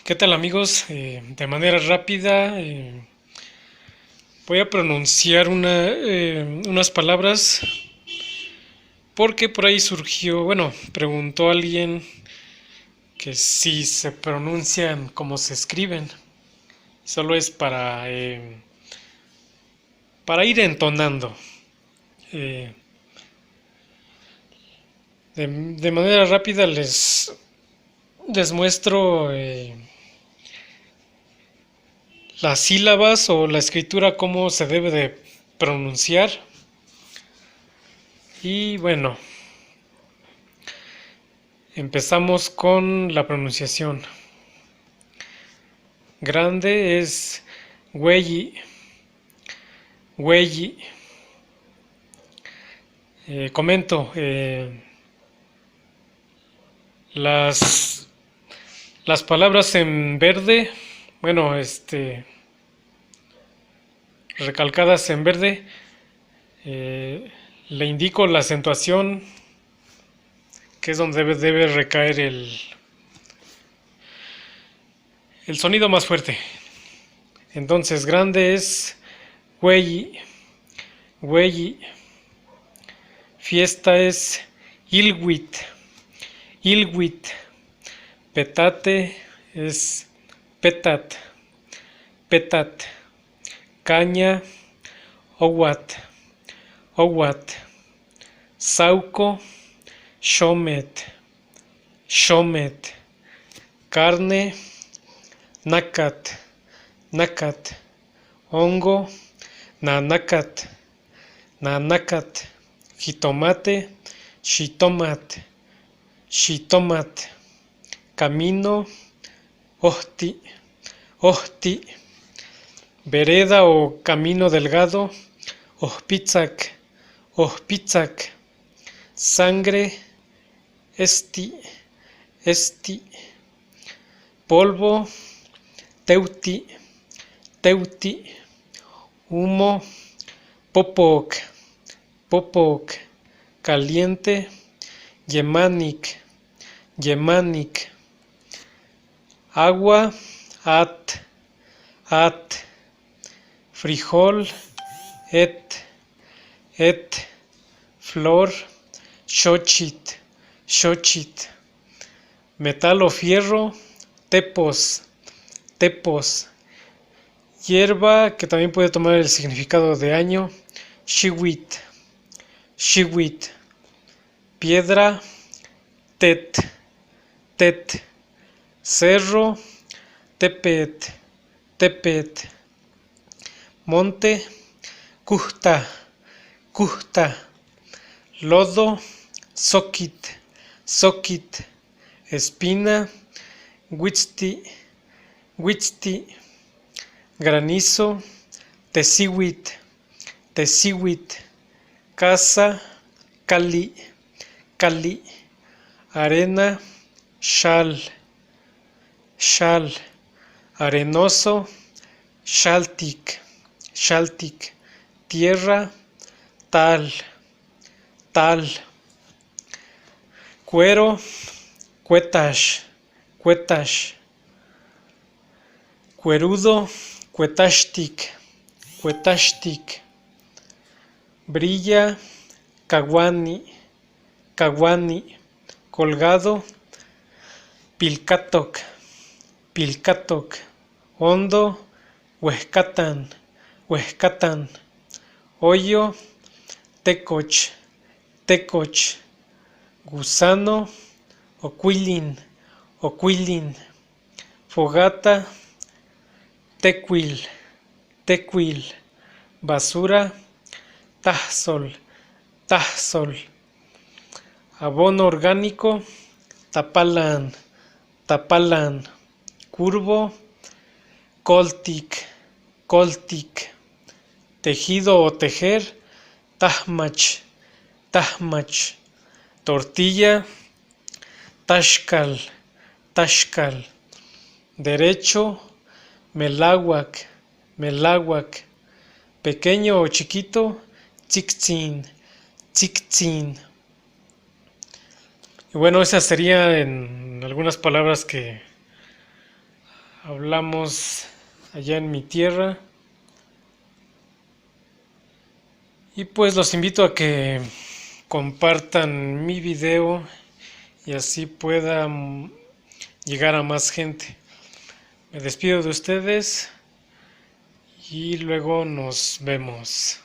¿Qué tal amigos? De manera rápida voy a pronunciar unas palabras porque por ahí surgió, bueno, preguntó alguien que si se pronuncian como se escriben. Solo es para ir entonando. Eh, de manera rápida les muestro las sílabas o la escritura, cómo se debe de pronunciar. Y bueno, empezamos con la pronunciación. Grande es güey, güey. Comento, las, las palabras en verde, bueno, recalcadas en verde, eh, le indico la acentuación, que es donde debe recaer el sonido más fuerte. Entonces, grande es güey, güey. Fiesta es ilwit, ilwit. Petate es petat, petat. Caña, owat, owat. Sauco, shomet, shomet. Carne, nacat, nacat. Hongo, nanacat, nanacat. Jitomate, shitomat, shitomat. Camino, ohti, ohti. Vereda o camino delgado, ohpitzak, ohpitzak. Sangre, esti, esti. Polvo, teuti, teuti. Humo, popok, popok. Caliente, yemanik, yemanik. Agua, at, at. Frijol, et, et. Flor, xochit, xochit. Metal o fierro, tepos, tepos. Hierba, que también puede tomar el significado de año, shiwit, shiwit. Piedra, tet, tet. Cerro, tepet, tepet. Monte, kuhta, kuhta. Lodo, sokit, sokit. Espina, witzti, witzti. Granizo, tesiwit, tesiwit. Casa, cali, cali. Arena, shal, shal. Arenoso, shaltik, shaltik. Tierra, tal, tal. Cuero, cuetash, cuetash. Cuerudo, cuetashtik, cuetashtik. Brilla, caguani, caguani. Colgado, pilcatok, pilcatok. Hondo, huescatan, huescatan. Hoyo, tecoch, tecoch. Gusano, oquilin, oquilin. Fogata, tequil, tequil. Basura, tahsol, tahsol. Abono orgánico, tapalan, tapalan. Curvo, coltic, coltic. Tejido o tejer, tahmach, tahmach. Tortilla, tashkal, tashkal. Derecho, melahuac, melahuac. Pequeño o chiquito, tziktzin, tziktzin. Y bueno, esas serían en algunas palabras que hablamos allá en mi tierra. Y pues los invito a que compartan mi video y así pueda llegar a más gente. Me despido de ustedes y luego nos vemos.